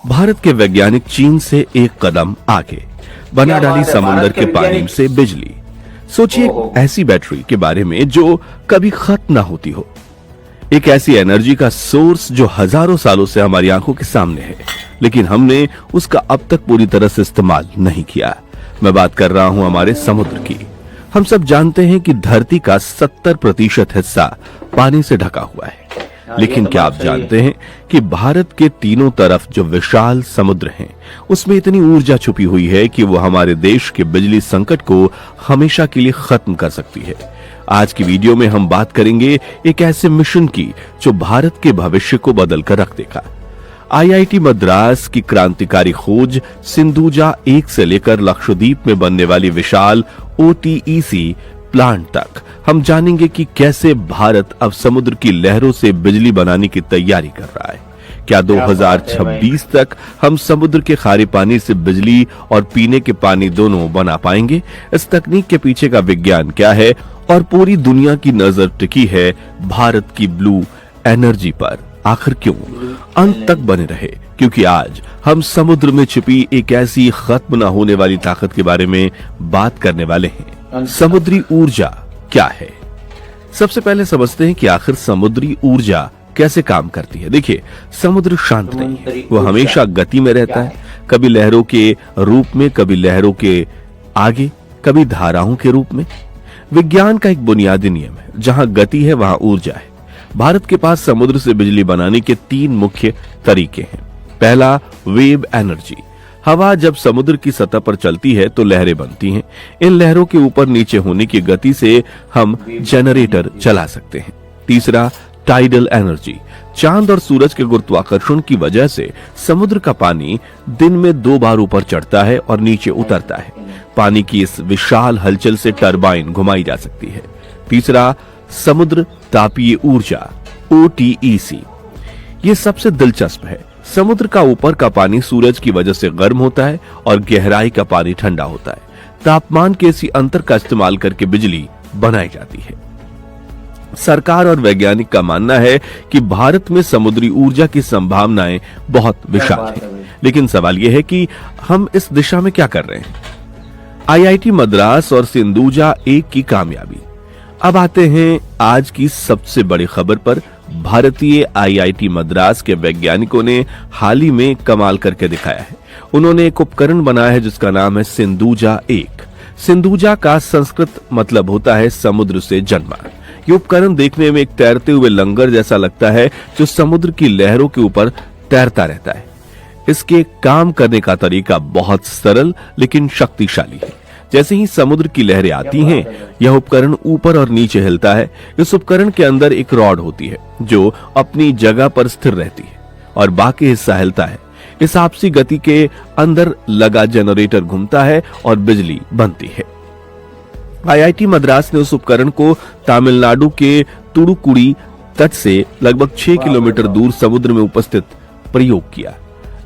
भारत के वैज्ञानिक चीन से एक कदम आगे बना डाली समुद्र के पानी से बिजली। सोचिए ऐसी बैटरी के बारे में जो कभी खत्म ना होती हो, एक ऐसी एनर्जी का सोर्स जो हजारों सालों से हमारी आंखों के सामने है, लेकिन हमने उसका अब तक पूरी तरह से इस्तेमाल नहीं किया। मैं बात कर रहा हूं हमारे समुद्र की। हम सब जानते हैं कि धरती का 70% हिस्सा पानी से ढका हुआ है, लेकिन क्या आप जानते हैं कि भारत के तीनों तरफ जो विशाल समुद्र हैं, उसमें इतनी ऊर्जा छुपी हुई है कि वो हमारे देश के बिजली संकट को हमेशा के लिए खत्म कर सकती है। आज की वीडियो में हम बात करेंगे एक ऐसे मिशन की जो भारत के भविष्य को बदल कर रख देगा। आईआईटी मद्रास की क्रांतिकारी खोज सिंधुजा 1 से लेकर लक्षद्वीप में बनने वाली विशाल OTEC प्लांट तक हम जानेंगे कि कैसे भारत अब समुद्र की लहरों से बिजली बनाने की तैयारी कर रहा है। क्या 2026 तक हम समुद्र के खारे पानी से बिजली और पीने के पानी दोनों बना पाएंगे? इस तकनीक के पीछे का विज्ञान क्या है और पूरी दुनिया की नजर टिकी है भारत की ब्लू एनर्जी पर। आखिर क्यों? अंत तक बने रहे, क्योंकि आज हम समुद्र में छिपी एक ऐसी खत्म न होने वाली ताकत के बारे में बात करने वाले हैं। समुद्री ऊर्जा क्या है? सबसे पहले समझते हैं कि आखिर समुद्री ऊर्जा कैसे काम करती है। देखिए, समुद्र शांत नहीं है, वो हमेशा गति में रहता है, कभी लहरों के रूप में, कभी लहरों के आगे, कभी धाराओं के रूप में। विज्ञान का एक बुनियादी नियम है, जहां गति है वहां ऊर्जा है। भारत के पास समुद्र से बिजली बनाने के 3 मुख्य तरीके हैं। पहला, वेव एनर्जी। हवा जब समुद्र की सतह पर चलती है तो लहरें बनती हैं। इन लहरों के ऊपर नीचे होने की गति से हम जनरेटर चला सकते हैं। तीसरा, टाइडल एनर्जी। चांद और सूरज के गुरुत्वाकर्षण की वजह से समुद्र का पानी दिन में 2 बार ऊपर चढ़ता है और नीचे उतरता है। पानी की इस विशाल हलचल से टरबाइन घुमाई जा सकती है। तीसरा, समुद्र तापीय ऊर्जा OTEC। ये सबसे दिलचस्प है। समुद्र का ऊपर का पानी सूरज की वजह से गर्म होता है और गहराई का पानी ठंडा होता है। तापमान के इसी अंतर का इस्तेमाल करके बिजली बनाई जाती है। सरकार और वैज्ञानिक का मानना है कि भारत में समुद्री ऊर्जा की संभावनाएं बहुत विशाल हैं, लेकिन सवाल यह है कि हम इस दिशा में क्या कर रहे हैं। आईआईटी मद्रास और सिंधुजा 1 की कामयाबी। अब आते हैं आज की सबसे बड़ी खबर पर। भारतीय आईआईटी मद्रास के वैज्ञानिकों ने हाल ही में कमाल करके दिखाया है। उन्होंने एक उपकरण बनाया है जिसका नाम है सिंधुजा 1। सिंधुजा का संस्कृत मतलब होता है समुद्र से जन्मा। ये उपकरण देखने में एक तैरते हुए लंगर जैसा लगता है जो समुद्र की लहरों के ऊपर तैरता रहता है। इसके काम करने का तरीका बहुत सरल लेकिन शक्तिशाली है। जैसे ही समुद्र की लहरें आती हैं, यह उपकरण ऊपर और नीचे हिलता है। इस उपकरण के अंदर एक रॉड होती है जो अपनी जगह पर स्थिर रहती है और बाकी हिस्सा हिलता है। इस आपसी गति के अंदर लगा जनरेटर घूमता है और बिजली बनती है। आईआईटी मद्रास ने उस उपकरण को तमिलनाडु के तुतुकुड़ी तट से लगभग 6 किलोमीटर दूर समुद्र में उपस्थित प्रयोग किया,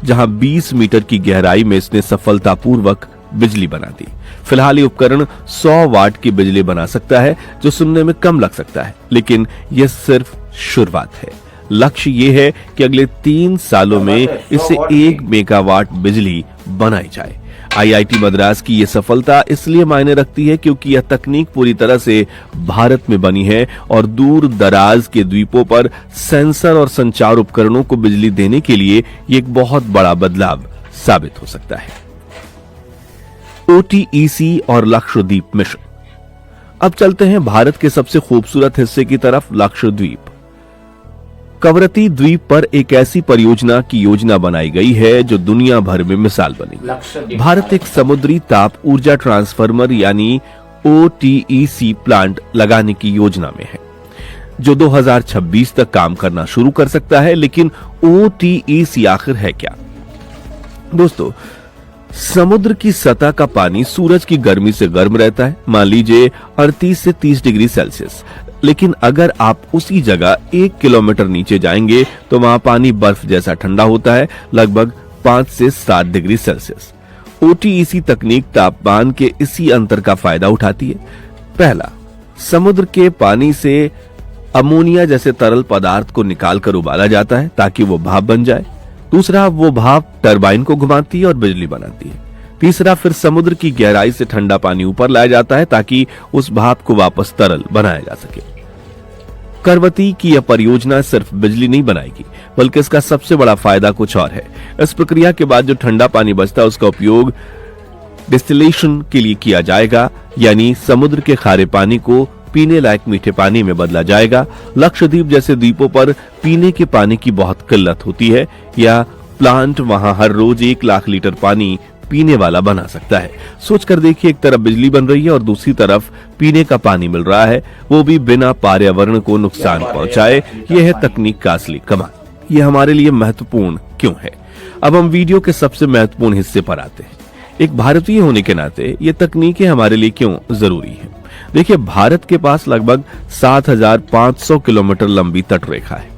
जहां 20 मीटर की गहराई में इसने सफलतापूर्वक बिजली बना दी। फिलहाल ये उपकरण 100 वाट की बिजली बना सकता है, जो सुनने में कम लग सकता है, लेकिन यह सिर्फ शुरुआत है। लक्ष्य ये है कि अगले 3 सालों में इससे 1 मेगावाट बिजली बनाई जाए। आईआईटी मद्रास की यह सफलता इसलिए मायने रखती है क्योंकि यह तकनीक पूरी तरह से भारत में बनी है और दूर दराज के द्वीपों पर सेंसर और संचार उपकरणों को बिजली देने के लिए ये एक बहुत बड़ा बदलाव साबित हो सकता है। OTEC और लक्षद्वीप मिशन। अब चलते हैं भारत के सबसे खूबसूरत हिस्से की तरफ, लक्षद्वीप। कवरत्ती द्वीप पर एक ऐसी परियोजना की योजना बनाई गई है जो दुनिया भर में मिसाल बनेगी। भारत एक समुद्री ताप ऊर्जा ट्रांसफार्मर यानी OTEC प्लांट लगाने की योजना में है, जो 2026 तक काम करना शुरू कर सकता है। लेकिन OTEC आखिर है क्या? दोस्तों, समुद्र की सतह का पानी सूरज की गर्मी से गर्म रहता है, मान लीजिए 38 से 30 डिग्री सेल्सियस। लेकिन अगर आप उसी जगह 1 किलोमीटर नीचे जाएंगे तो वहां पानी बर्फ जैसा ठंडा होता है, लगभग 5 से 7 डिग्री सेल्सियस। OTEC तकनीक तापमान के इसी अंतर का फायदा उठाती है। पहला, समुद्र के पानी से अमोनिया जैसे तरल पदार्थ को निकालकर उबाला जाता है ताकि वो भाप बन जाए। दूसरा, वो भाप टरबाइन को घुमाती है और बिजली बनाती है। तीसरा, फिर समुद्र की गहराई से ठंडा पानी ऊपर लाया जाता है ताकि उस भाप को वापस तरल बनाया जा सके। करवती की यह परियोजना सिर्फ बिजली नहीं बनाएगी, बल्कि इसका सबसे बड़ा फायदा कुछ और है। इस प्रक्रिया के बाद जो ठंडा पानी बचता है उसका उपयोग डिस्टिलेशन के लिए किया जाएगा, यानी समुद्र के खारे पानी को पीने लायक मीठे पानी में बदला जाएगा। लक्षद्वीप जैसे द्वीपों पर पीने के पानी की बहुत किल्लत होती है। यह प्लांट वहां हर रोज 1 लाख लीटर पानी पीने वाला बना सकता है। सोचकर देखिए, एक तरफ बिजली बन रही है और दूसरी तरफ पीने का पानी मिल रहा है, वो भी बिना पर्यावरण को नुकसान पहुंचाए। यह है तकनीक का असली कमाल। यह हमारे लिए महत्वपूर्ण क्यों है? अब हम वीडियो के सबसे महत्वपूर्ण हिस्से पर आते हैं। एक भारतीय होने के नाते ये तकनीकें हमारे लिए क्यों जरूरी है? देखिए, भारत के पास लगभग 7,500 किलोमीटर लंबी तटरेखा है,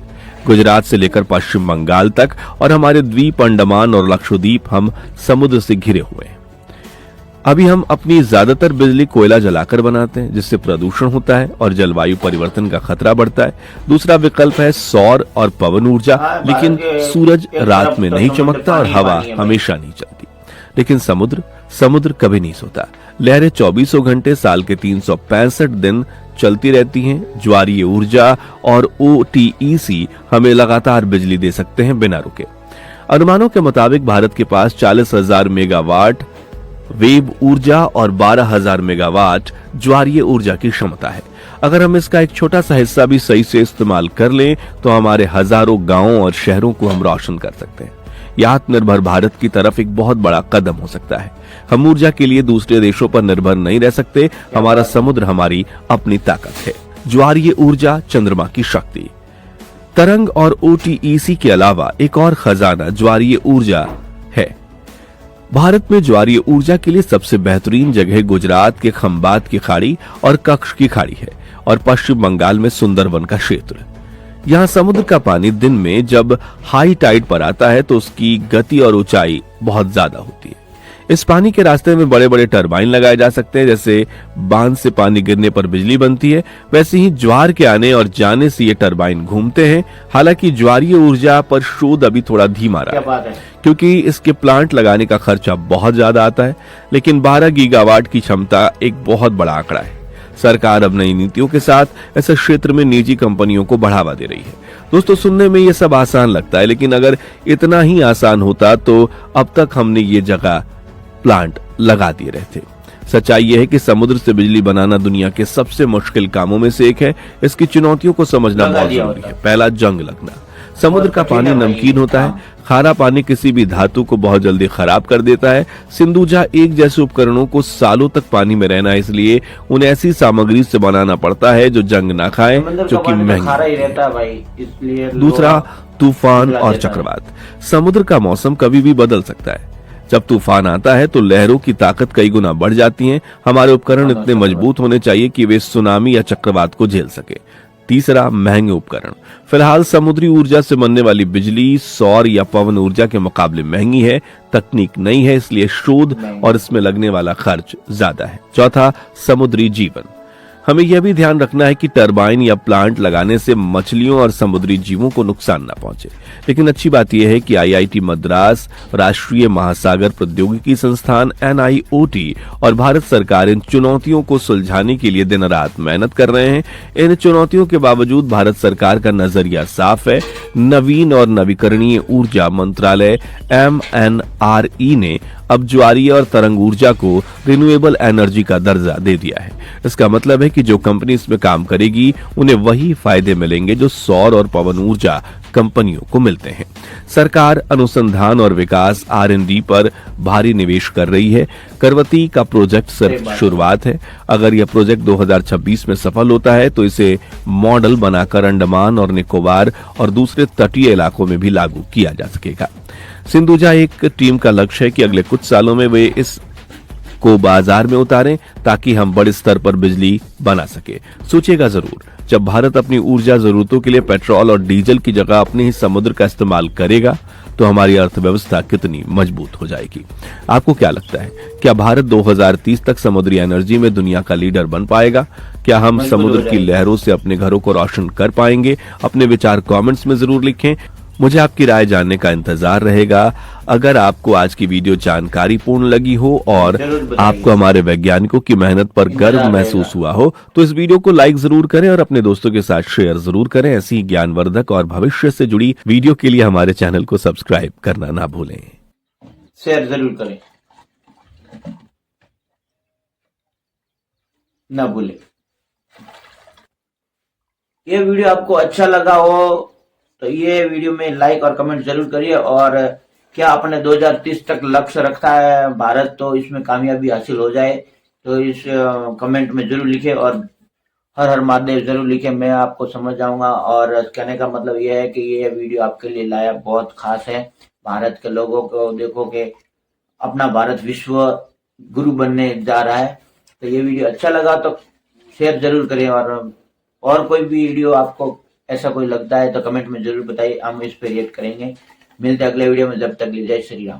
गुजरात से लेकर पश्चिम बंगाल तक, और हमारे द्वीप अंडमान और लक्षद्वीप हम समुद्र से घिरे हुए हैं। अभी हम अपनी ज्यादातर बिजली कोयला जलाकर बनाते हैं, जिससे प्रदूषण होता है और जलवायु परिवर्तन का खतरा बढ़ता है। दूसरा विकल्प है सौर और पवन ऊर्जा, लेकिन सूरज रात में नहीं चमकता और हवा हमेशा नहीं चलती। लेकिन समुद्र कभी नहीं सोता। लहरें 24 घंटे साल के 365 दिन चलती रहती हैं। ज्वारीय ऊर्जा और OTEC हमें लगातार बिजली दे सकते हैं बिना रुके। अनुमानों के मुताबिक भारत के पास 40,000 मेगावाट वेव ऊर्जा और 12,000 मेगावाट ज्वारीय ऊर्जा की क्षमता है। अगर हम इसका एक छोटा सा हिस्सा भी सही से इस्तेमाल कर लें तो हमारे हजारों गांवों और शहरों को हम रोशन कर सकते हैं। यह आत्मनिर्भर भारत की तरफ एक बहुत बड़ा कदम हो सकता है। हम ऊर्जा के लिए दूसरे देशों पर निर्भर नहीं रह सकते। हमारा समुद्र हमारी अपनी ताकत है। ज्वारीय ऊर्जा, चंद्रमा की शक्ति, तरंग और OTEC के अलावा एक और खजाना ज्वारीय ऊर्जा है। भारत में ज्वारीय ऊर्जा के लिए सबसे बेहतरीन जगह गुजरात के खंबात की खाड़ी और कच्छ की खाड़ी है, और पश्चिम बंगाल में सुंदरवन का क्षेत्र। यहाँ समुद्र का पानी दिन में जब हाई टाइड पर आता है तो उसकी गति और ऊंचाई बहुत ज्यादा होती है। इस पानी के रास्ते में बड़े बड़े टरबाइन लगाए जा सकते हैं। जैसे बांध से पानी गिरने पर बिजली बनती है, वैसे ही ज्वार के आने और जाने से ये टरबाइन घूमते हैं। हालांकि ज्वारीय ऊर्जा पर शोध अभी थोड़ा धीमा रहा है, क्योंकि इसके प्लांट लगाने का खर्चा बहुत ज्यादा आता है। लेकिन 12 गीगावाट की क्षमता एक बहुत बड़ा आंकड़ा है। सरकार अब नई नीतियों के साथ ऐसे क्षेत्र में निजी कंपनियों को बढ़ावा दे रही है। दोस्तों, सुनने में ये सब आसान लगता है, लेकिन अगर इतना ही आसान होता तो अब तक हमने ये जगह प्लांट लगा दिए रहते। सच्चाई यह है कि समुद्र से बिजली बनाना दुनिया के सबसे मुश्किल कामों में से एक है। इसकी चुनौतियों को समझना बहुत जरूरी है। पहला, जंग लगना। समुद्र का पानी नमकीन होता है। खारा पानी किसी भी धातु को बहुत जल्दी खराब कर देता है। सिंधुजा एक जैसे उपकरणों को सालों तक पानी में रहना है, इसलिए उन्हें ऐसी सामग्री से बनाना पड़ता है जो जंग ना खाए, जो कि महंगी। दूसरा, तूफान और चक्रवात। समुद्र का मौसम कभी भी बदल सकता है। जब तूफान आता है तो लहरों की ताकत कई गुना बढ़ जाती है। हमारे उपकरण इतने मजबूत होने चाहिए कि वे सुनामी या चक्रवात को झेल सके। तीसरा, महंगे उपकरण। फिलहाल समुद्री ऊर्जा से बनने वाली बिजली सौर या पवन ऊर्जा के मुकाबले महंगी है। तकनीक नई है, इसलिए शोध और इसमें लगने वाला खर्च ज्यादा है। चौथा, समुद्री जीवन। हमें यह भी ध्यान रखना है कि टरबाइन या प्लांट लगाने से मछलियों और समुद्री जीवों को नुकसान न पहुंचे। लेकिन अच्छी बात यह है कि IIT मद्रास, राष्ट्रीय महासागर प्रौद्योगिकी संस्थान NIOT और भारत सरकार इन चुनौतियों को सुलझाने के लिए दिन रात मेहनत कर रहे हैं। इन चुनौतियों के बावजूद भारत सरकार का नजरिया साफ है। नवीन और नवीकरणीय ऊर्जा मंत्रालय MNRE ने अब ज्वारीय और तरंग ऊर्जा को रिन्यूएबल एनर्जी का दर्जा दे दिया है। इसका मतलब है कि जो कंपनी इसमें काम करेगी उन्हें वही फायदे मिलेंगे जो सौर और पवन ऊर्जा कंपनियों को मिलते हैं। सरकार अनुसंधान और विकास R&D पर भारी निवेश कर रही है। करवती का प्रोजेक्ट सिर्फ शुरुआत है। अगर यह प्रोजेक्ट 2026 में सफल होता है तो इसे मॉडल बनाकर अंडमान और निकोबार और दूसरे तटीय इलाकों में भी लागू किया जा सकेगा। सिंधुजा एक टीम का लक्ष्य है कि अगले कुछ सालों में वे इस को बाजार में उतारें ताकि हम बड़े स्तर पर बिजली बना सके। सोचिएगा जरूर, जब भारत अपनी ऊर्जा जरूरतों के लिए पेट्रोल और डीजल की जगह अपने ही समुद्र का इस्तेमाल करेगा तो हमारी अर्थव्यवस्था कितनी मजबूत हो जाएगी। आपको क्या लगता है, क्या भारत 2030 तक समुद्री एनर्जी में दुनिया का लीडर बन पाएगा? क्या हम समुद्र की लहरों से अपने घरों को रोशन कर पाएंगे? अपने विचार कमेंट्स में जरूर लिखें मुझे आपकी राय जानने का इंतजार रहेगा। अगर आपको आज की वीडियो जानकारीपूर्ण लगी हो और जरूर बताइए। आपको हमारे वैज्ञानिकों की मेहनत पर गर्व इंतजार महसूस रहेगा। हुआ हो तो इस वीडियो को लाइक जरूर करें और अपने दोस्तों के साथ शेयर जरूर करें। ऐसी ज्ञानवर्धक और भविष्य से जुड़ी वीडियो के लिए हमारे चैनल को सब्सक्राइब करना ना भूलें। शेयर जरूर करें, ना भूलें। ये वीडियो आपको अच्छा लगा हो तो ये वीडियो में लाइक और कमेंट जरूर करिए। और क्या आपने 2030 तक लक्ष्य रखा है भारत तो इसमें कामयाबी हासिल हो जाए तो इस कमेंट में जरूर लिखे और हर हर महादेव जरूर लिखे, मैं आपको समझ जाऊंगा। और कहने का मतलब ये है कि ये वीडियो आपके लिए लाया बहुत खास है। भारत के लोगों को देखो कि अपना भारत विश्व गुरु बनने जा रहा है। तो ये वीडियो अच्छा लगा तो शेयर जरूर करें। और कोई भी वीडियो आपको ऐसा कोई लगता है तो कमेंट में जरूर बताइए, हम इस पे रिएक्ट करेंगे। मिलते हैं अगले वीडियो में, जब तक के लिए जय श्री राम।